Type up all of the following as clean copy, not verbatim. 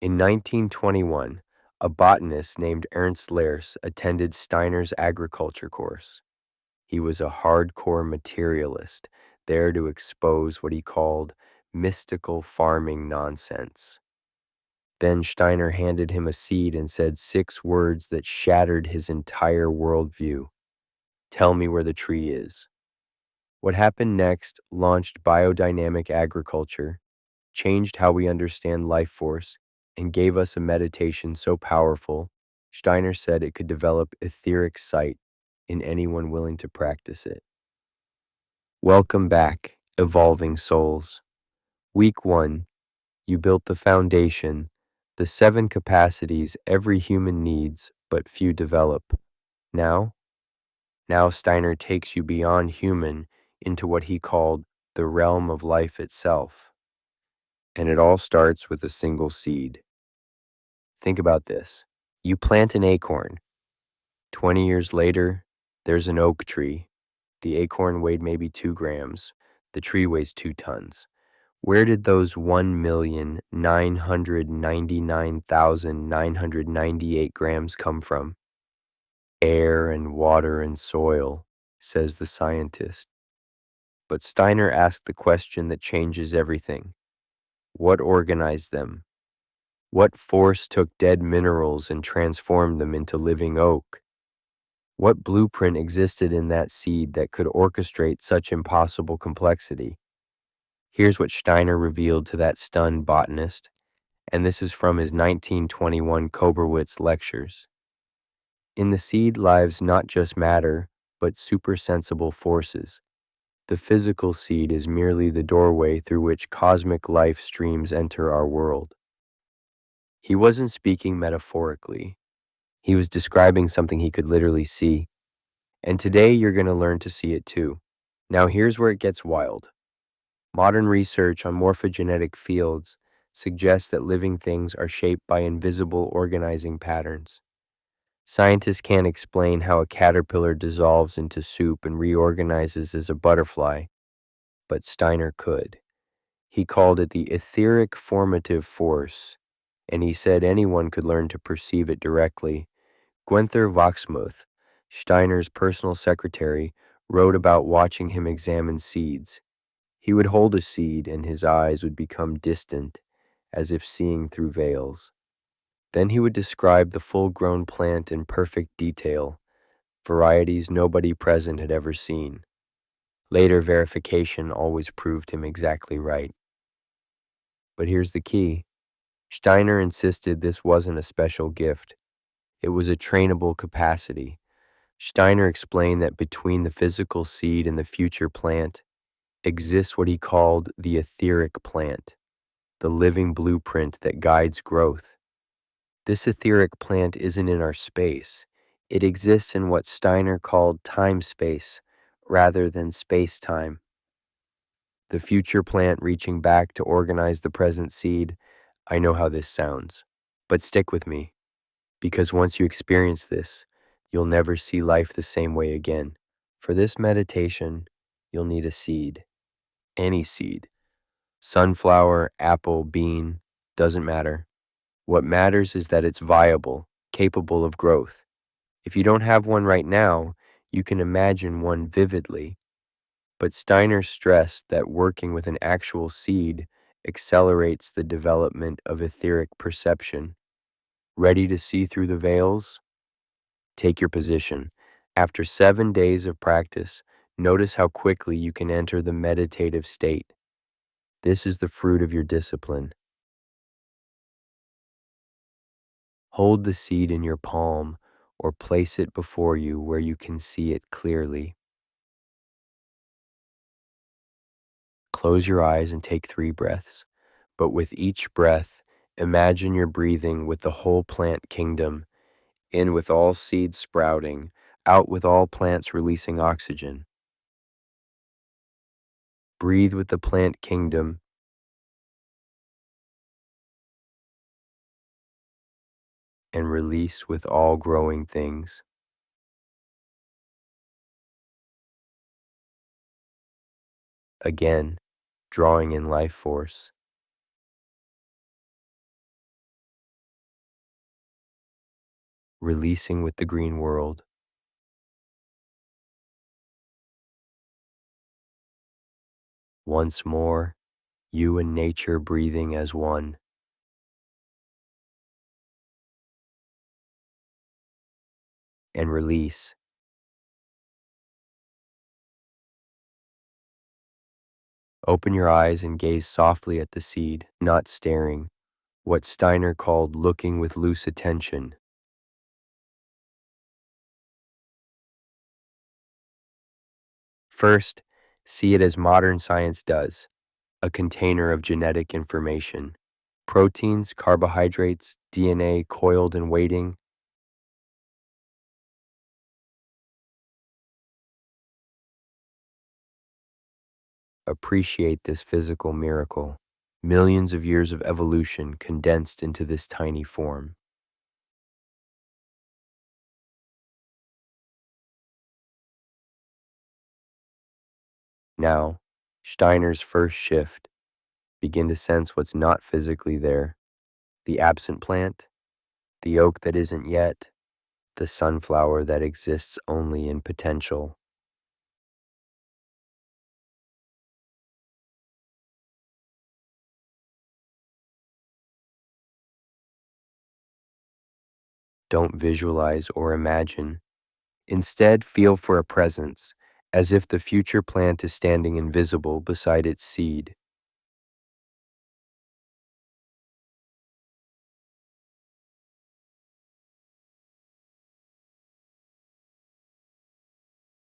In 1921, a botanist named Ernst Lehrs attended Steiner's agriculture course. He was a hardcore materialist, there to expose what he called mystical farming nonsense. Then Steiner handed him a seed and said 6 words that shattered his entire worldview. Tell me where the tree is. What happened next launched biodynamic agriculture, changed how we understand life force, and gave us a meditation so powerful, Steiner said it could develop etheric sight in anyone willing to practice it. Welcome back, evolving souls. Week 1, you built the foundation, the 7 capacities every human needs but few develop. Now Steiner takes you beyond human into what he called the realm of life itself. And it all starts with a single seed. Think about this. You plant an acorn. 20 years later, there's an oak tree. The acorn weighed maybe 2 grams. The tree weighs 2 tons. Where did those 1,999,998 grams come from? Air and water and soil, says the scientist. But Steiner asked the question that changes everything. What organized them? What force took dead minerals and transformed them into living oak? What blueprint existed in that seed that could orchestrate such impossible complexity? Here's what Steiner revealed to that stunned botanist, and this is from his 1921 Koberwitz lectures. In the seed lies not just matter, but supersensible forces. The physical seed is merely the doorway through which cosmic life streams enter our world. He wasn't speaking metaphorically. He was describing something he could literally see. And today you're going to learn to see it too. Now here's where it gets wild. Modern research on morphogenetic fields suggests that living things are shaped by invisible organizing patterns. Scientists can't explain how a caterpillar dissolves into soup and reorganizes as a butterfly, but Steiner could. He called it the etheric formative force, and he said anyone could learn to perceive it directly. Guenther Wachsmuth, Steiner's personal secretary, wrote about watching him examine seeds. He would hold a seed and his eyes would become distant, as if seeing through veils. Then he would describe the full-grown plant in perfect detail, varieties nobody present had ever seen. Later verification always proved him exactly right. But here's the key. Steiner insisted this wasn't a special gift. It was a trainable capacity. Steiner explained that between the physical seed and the future plant exists what he called the etheric plant, the living blueprint that guides growth. This etheric plant isn't in our space. It exists in what Steiner called time-space rather than space-time. The future plant reaching back to organize the present seed. I know how this sounds, but stick with me, because once you experience this, you'll never see life the same way again. For this meditation, you'll need a seed. Any seed. Sunflower, apple, bean, doesn't matter. What matters is that it's viable, capable of growth. If you don't have one right now, you can imagine one vividly. But Steiner stressed that working with an actual seed accelerates the development of etheric perception. Ready to see through the veils? Take your position. After 7 days of practice, notice how quickly you can enter the meditative state. This is the fruit of your discipline. Hold the seed in your palm or place it before you where you can see it clearly. Close your eyes and take 3 breaths. But with each breath, imagine you're breathing with the whole plant kingdom, in with all seeds sprouting, out with all plants releasing oxygen. Breathe with the plant kingdom and release with all growing things. Again, drawing in life force. releasing with the green world. Once more, you and nature breathing as one. And release. Open your eyes and gaze softly at the seed, not staring, what Steiner called looking with loose attention. First, see it as modern science does, a container of genetic information. Proteins, carbohydrates, DNA coiled and waiting. Appreciate this physical miracle. Millions of years of evolution condensed into this tiny form. Now, Steiner's first shift. Begin to sense what's not physically there. The absent plant, the oak that isn't yet, the sunflower that exists only in potential. Don't visualize or imagine. Instead, feel for a presence, as if the future plant is standing invisible beside its seed.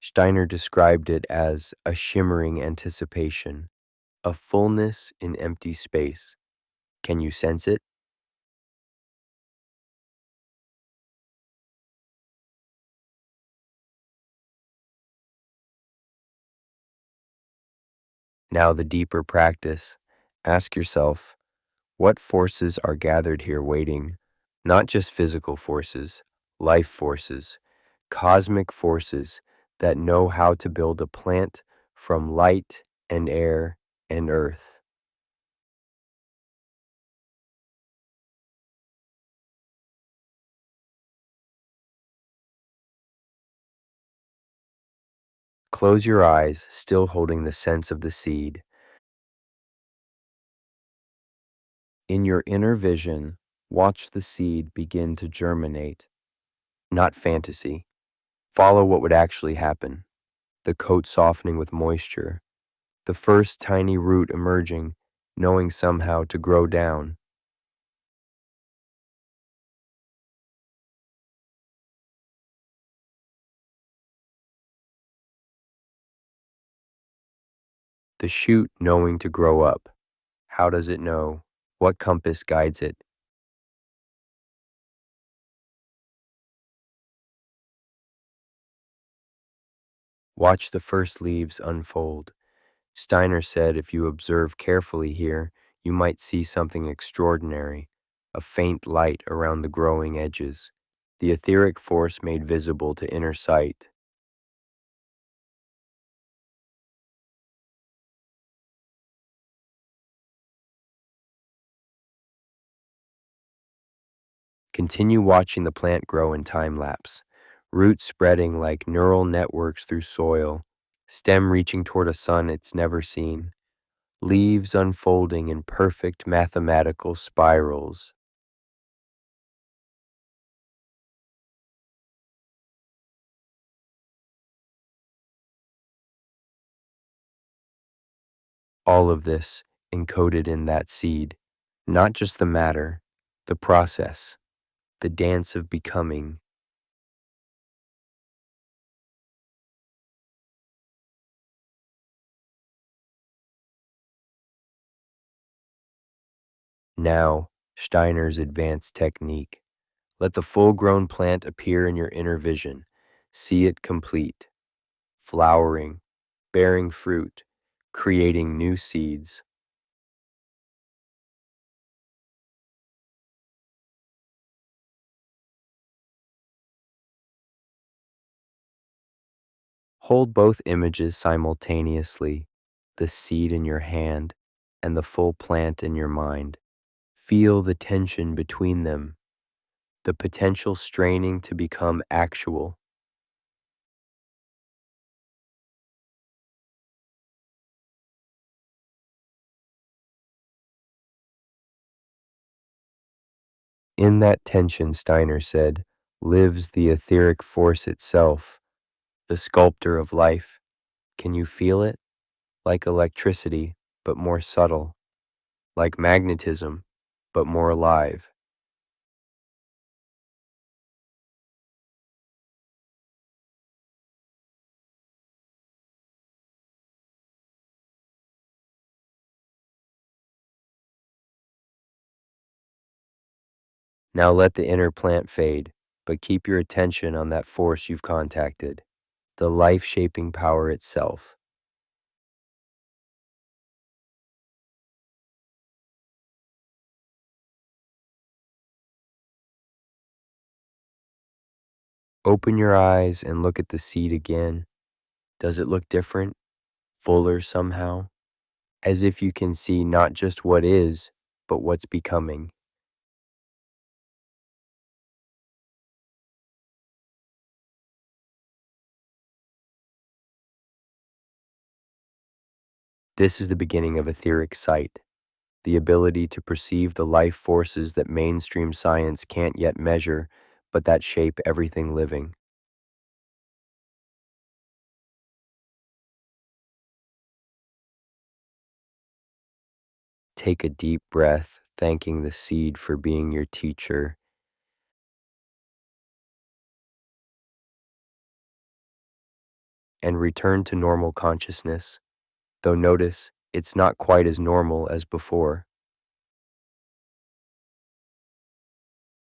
Steiner described it as a shimmering anticipation, a fullness in empty space. Can you sense it? Now, the deeper practice. Ask yourself, what forces are gathered here waiting? Not just physical forces, life forces, cosmic forces that know how to build a plant from light and air and earth. Close your eyes, still holding the sense of the seed. In your inner vision, watch the seed begin to germinate. Not fantasy. Follow what would actually happen. The coat softening with moisture, the first tiny root emerging, knowing somehow to grow down. The shoot knowing to grow up. How does it know? What compass guides it? Watch the first leaves unfold. Steiner said if you observe carefully here, you might see something extraordinary, a faint light around the growing edges, the etheric force made visible to inner sight. Continue watching the plant grow in time lapse, roots spreading like neural networks through soil, stem reaching toward a sun it's never seen, leaves unfolding in perfect mathematical spirals. All of this encoded in that seed, not just the matter, the process, the dance of becoming. Now, Steiner's advanced technique. Let the full-grown plant appear in your inner vision. See it complete, flowering, bearing fruit, creating new seeds. Hold both images simultaneously, the seed in your hand and the full plant in your mind. Feel the tension between them. the potential straining to become actual. In that tension, Steiner said, lives the etheric force itself, the sculptor of life. Can you feel it? Like electricity, but more subtle. Like magnetism, but more alive. Now let the inner plant fade, but keep your attention on that force you've contacted, the life-shaping power itself. Open your eyes and look at the seed again. Does it look different? Fuller somehow? As if you can see not just what is, but what's becoming. This is the beginning of etheric sight, the ability to perceive the life forces that mainstream science can't yet measure, but that shape everything living. Take a deep breath, thanking the seed for being your teacher, and return to normal consciousness, though notice it's not quite as normal as before.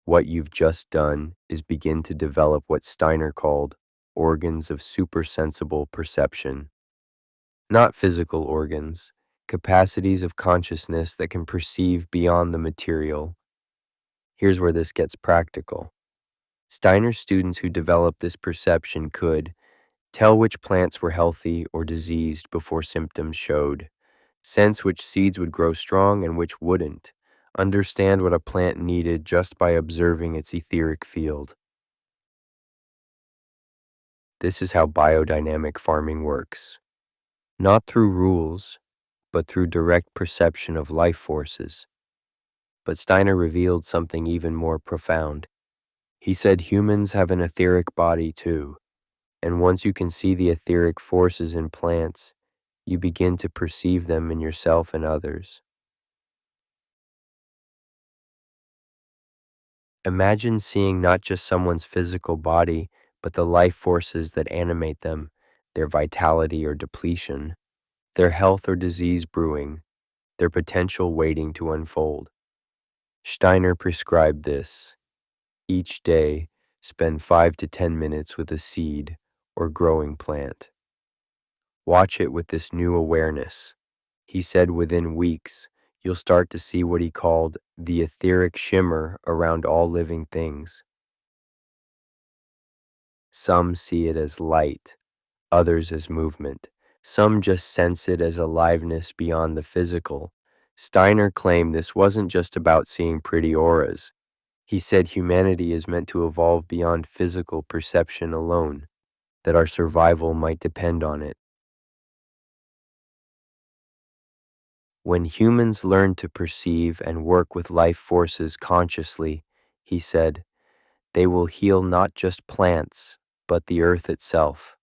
What you've just done is begin to develop what Steiner called organs of supersensible perception. Not physical organs, capacities of consciousness that can perceive beyond the material. Here's where this gets practical. Steiner's students who developed this perception could tell which plants were healthy or diseased before symptoms showed, sense which seeds would grow strong and which wouldn't, understand what a plant needed just by observing its etheric field. This is how biodynamic farming works. Not through rules, but through direct perception of life forces. But Steiner revealed something even more profound. He said humans have an etheric body too, and once you can see the etheric forces in plants, you begin to perceive them in yourself and others. Imagine seeing not just someone's physical body, but the life forces that animate them, their vitality or depletion, their health or disease brewing, their potential waiting to unfold. Steiner prescribed this. Each day, spend 5 to 10 minutes with a seed or growing plant. Watch it with this new awareness. He said within weeks, you'll start to see what he called the etheric shimmer around all living things. Some see it as light, others as movement. Some just sense it as aliveness beyond the physical. Steiner claimed this wasn't just about seeing pretty auras. He said humanity is meant to evolve beyond physical perception alone, that our survival might depend on it. When humans learn to perceive and work with life forces consciously, he said, they will heal not just plants, but the earth itself.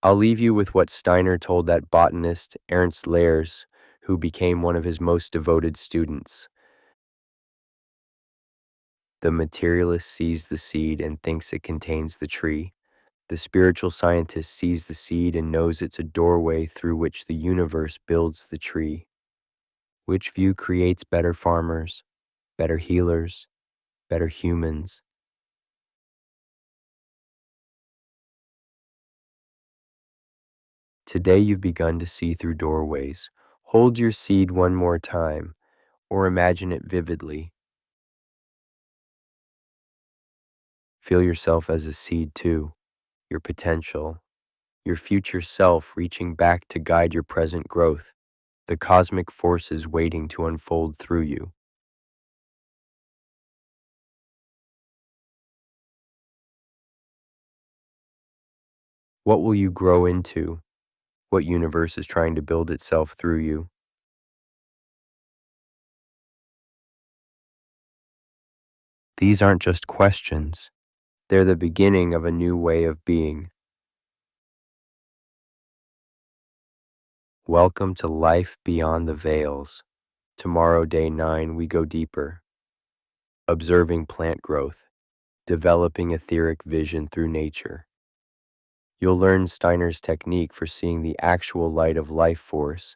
I'll leave you with what Steiner told that botanist, Ernst Lehrs, who became one of his most devoted students. The materialist sees the seed and thinks it contains the tree. The spiritual scientist sees the seed and knows it's a doorway through which the universe builds the tree. Which view creates better farmers, better healers, better humans? Today you've begun to see through doorways. Hold your seed one more time, or imagine it vividly. Feel yourself as a seed too, your potential, your future self reaching back to guide your present growth, the cosmic forces waiting to unfold through you. What will you grow into? What universe is trying to build itself through you? These aren't just questions. They're the beginning of a new way of being. Welcome to Life Beyond the Veils. Tomorrow, day 9, we go deeper. Observing plant growth, developing etheric vision through nature. You'll learn Steiner's technique for seeing the actual light of life force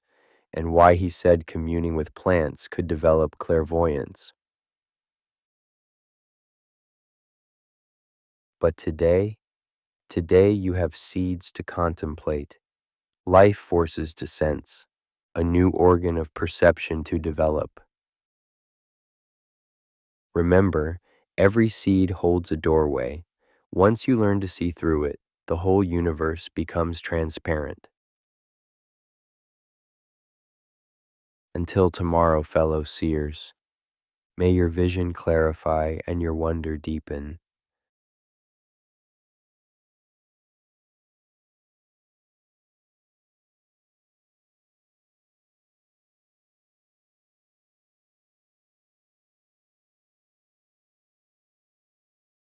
and why he said communing with plants could develop clairvoyance. But today you have seeds to contemplate, life forces to sense, a new organ of perception to develop. Remember, every seed holds a doorway. Once you learn to see through it, the whole universe becomes transparent. Until tomorrow, fellow seers, may your vision clarify and your wonder deepen.